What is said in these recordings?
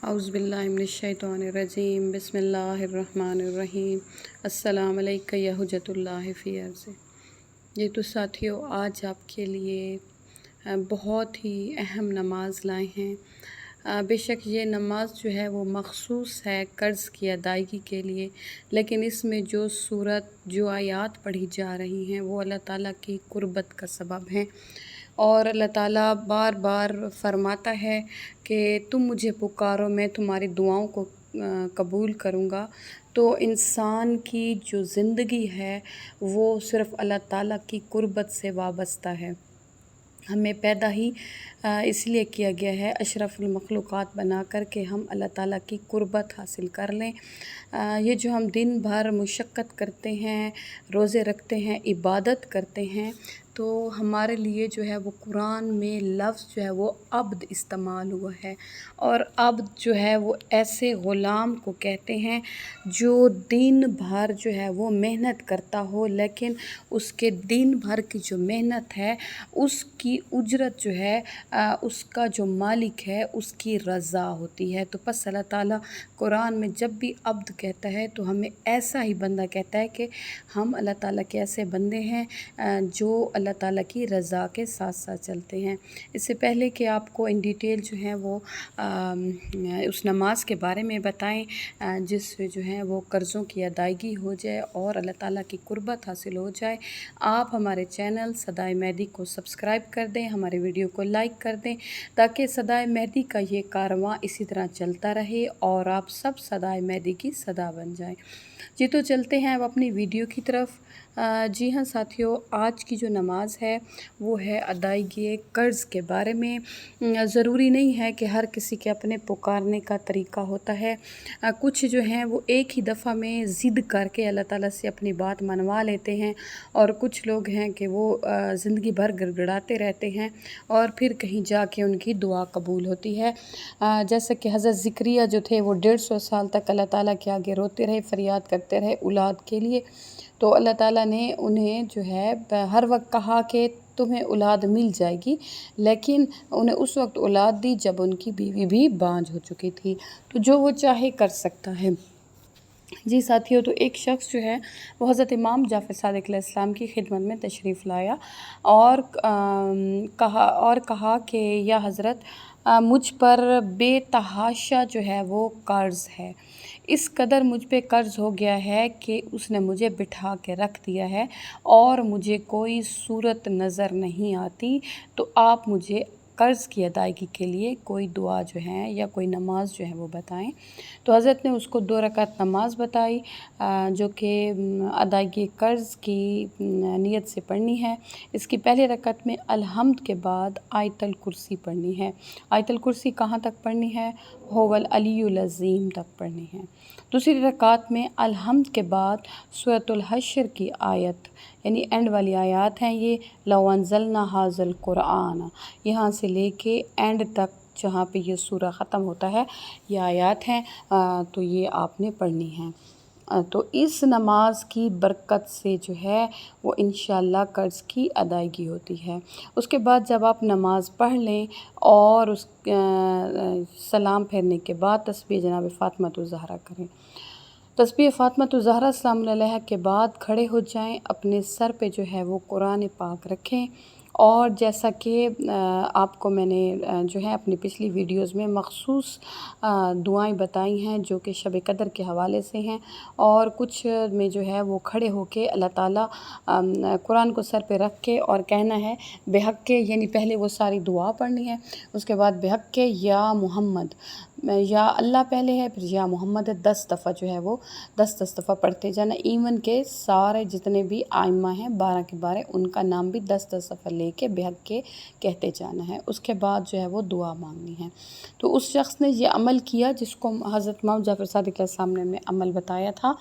اعوذ باللہ من الشیطان الرجیم بسم اللہ الرحمن الرحیم السلام علیکم یا حجت اللہ فی ارض۔ یہ تو ساتھیوں آج آپ کے لیے بہت ہی اہم نماز لائے ہیں۔ بے شک یہ نماز جو ہے وہ مخصوص ہے قرض کی ادائیگی کے لیے، لیکن اس میں جو آیات پڑھی جا رہی ہیں وہ اللہ تعالیٰ کی قربت کا سبب ہیں، اور اللہ تعالیٰ بار بار فرماتا ہے کہ تم مجھے پکارو، میں تمہاری دعاؤں کو قبول کروں گا۔ تو انسان کی جو زندگی ہے وہ صرف اللہ تعالیٰ کی قربت سے وابستہ ہے۔ ہمیں پیدا ہی اس لیے کیا گیا ہے اشرف المخلوقات بنا کر کے ہم اللہ تعالیٰ کی قربت حاصل کر لیں۔ یہ جو ہم دن بھر مشقت کرتے ہیں، روزے رکھتے ہیں، عبادت کرتے ہیں، تو ہمارے لیے جو ہے وہ قرآن میں لفظ جو ہے وہ عبد استعمال ہوا ہے، اور عبد جو ہے وہ ایسے غلام کو کہتے ہیں جو دن بھر جو ہے وہ محنت کرتا ہو، لیکن اس کے دن بھر کی جو محنت ہے اس کی اجرت جو ہے اس کا جو مالک ہے اس کی رضا ہوتی ہے۔ تو پس اللہ تعالیٰ قرآن میں جب بھی عبد کہتا ہے تو ہمیں ایسا ہی بندہ کہتا ہے کہ ہم اللہ تعالیٰ کے ایسے بندے ہیں جو اللہ تعالیٰ کی رضا کے ساتھ ساتھ چلتے ہیں۔ اس سے پہلے کہ آپ کو ان ڈیٹیل جو ہیں وہ اس نماز کے بارے میں بتائیں جس میں جو ہے وہ قرضوں کی ادائیگی ہو جائے اور اللہ تعالیٰ کی قربت حاصل ہو جائے، آپ ہمارے چینل صدائے مہدی کو سبسکرائب کر دیں، ہمارے ویڈیو کو لائک کر دیں، تاکہ صدائے مہدی کا یہ کارواں اسی طرح چلتا رہے اور آپ سب صدائے مہدی کی صدا بن جائیں۔ جی تو چلتے ہیں اب اپنی ویڈیو کی طرف۔ جی ہاں ساتھیوں، آج کی جو نماز ہے وہ ہے ادائیگی قرض کے بارے میں۔ ضروری نہیں ہے کہ ہر کسی کے اپنے پکارنے کا طریقہ ہوتا ہے۔ کچھ جو ہیں وہ ایک ہی دفعہ میں ضد کر کے اللہ تعالیٰ سے اپنی بات منوا لیتے ہیں، اور کچھ لوگ ہیں کہ وہ زندگی بھر گڑ گڑاتے رہتے ہیں اور پھر کہیں جا کے ان کی دعا قبول ہوتی ہے۔ جیسا کہ حضرت زکریا جو تھے وہ 150 سال تک اللہ تعالیٰ کے آگے روتے رہے، فریاد کرتے رہے اولاد کے لیے، تو اللہ تعالیٰ نے انہیں جو ہے ہر وقت کہا کہ تمہیں اولاد مل جائے گی، لیکن انہیں اس وقت اولاد دی جب ان کی بیوی بھی بانجھ ہو چکی تھی۔ تو جو وہ چاہے کر سکتا ہے۔ جی ساتھیوں، تو ایک شخص جو ہے وہ حضرت امام جعفر صادق علیہ السلام کی خدمت میں تشریف لایا اور کہا کہ یا حضرت، مجھ پر بے تحاشا جو ہے وہ قرض ہے، اس قدر مجھ پہ قرض ہو گیا ہے کہ اس نے مجھے بٹھا کے رکھ دیا ہے اور مجھے کوئی صورت نظر نہیں آتی، تو آپ مجھے قرض کی ادائیگی کے لیے کوئی دعا جو ہے یا کوئی نماز جو ہے وہ بتائیں۔ تو حضرت نے اس کو 2 رکعت نماز بتائی جو کہ ادائیگی قرض کی نیت سے پڑھنی ہے۔ اس کی پہلی رکعت میں الحمد کے بعد آیت الکرسی پڑھنی ہے۔ آیت الکرسی کہاں تک پڑھنی ہے؟ هو العلی العظیم تک پڑھنی ہے۔ دوسری رکعت میں الحمد کے بعد سورۃ الحشر کی آیت، یعنی اینڈ والی آیات ہیں یہ، لو انزلنا ھذا القرآن، یہاں سے لے کے اینڈ تک جہاں پہ یہ سورہ ختم ہوتا ہے یہ آیات ہیں، تو یہ آپ نے پڑھنی ہیں۔ تو اس نماز کی برکت سے جو ہے وہ انشاءاللہ قرض کی ادائیگی ہوتی ہے۔ اس کے بعد جب آپ نماز پڑھ لیں اور اس سلام پھیرنے کے بعد تسبیح جناب فاطمۃ الزہرا کریں۔ تسبیح فاطمۃ الزہرا سلام علیہ کے بعد کھڑے ہو جائیں، اپنے سر پہ جو ہے وہ قرآن پاک رکھیں، اور جیسا کہ آپ کو میں نے جو ہے اپنی پچھلی ویڈیوز میں مخصوص دعائیں بتائی ہیں جو کہ شب قدر کے حوالے سے ہیں، اور کچھ میں جو ہے وہ کھڑے ہو کے اللہ تعالیٰ قرآن کو سر پہ رکھ کے اور کہنا ہے بحق کے، یعنی پہلے وہ ساری دعا پڑھنی ہے، اس کے بعد بحق کے یا محمد، یا اللہ پہلے ہے پھر یا محمد 10 دفعہ جو ہے وہ 10 دفعہ پڑھتے جانا۔ ایون کے سارے جتنے بھی آئمہ ہیں 12 کے 12 ان کا نام بھی 10 دفعہ لے کے بحق کے کہتے جانا ہے۔ اس کے بعد جو ہے وہ دعا مانگنی ہے۔ تو اس شخص نے یہ عمل کیا جس کو حضرت امام جعفر صادق علیہ السلام نے عمل بتایا تھا،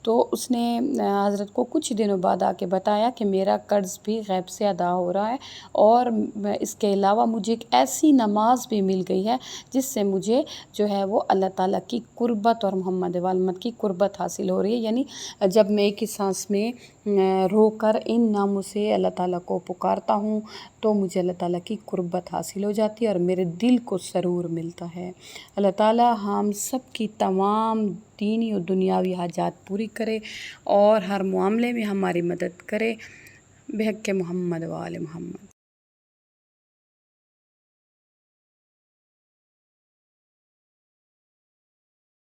تو اس نے حضرت کو کچھ دنوں بعد آ کے بتایا کہ میرا قرض بھی غیب سے ادا ہو رہا ہے، اور اس کے علاوہ مجھے ایک ایسی نماز بھی مل گئی ہے جس سے مجھے جو ہے وہ اللہ تعالیٰ کی قربت اور محمد والمت کی قربت حاصل ہو رہی ہے، یعنی جب میں ایک ہی سانس میں رو کر ان ناموں سے اللہ تعالیٰ کو پکارتا ہوں تو مجھے اللہ تعالیٰ کی قربت حاصل ہو جاتی ہے اور میرے دل کو سرور ملتا ہے۔ اللہ تعالیٰ ہم سب کی تمام دینی و دنیاوی حاجات پوری کرے اور ہر معاملے میں ہماری مدد کرے بحق محمد و آل محمد۔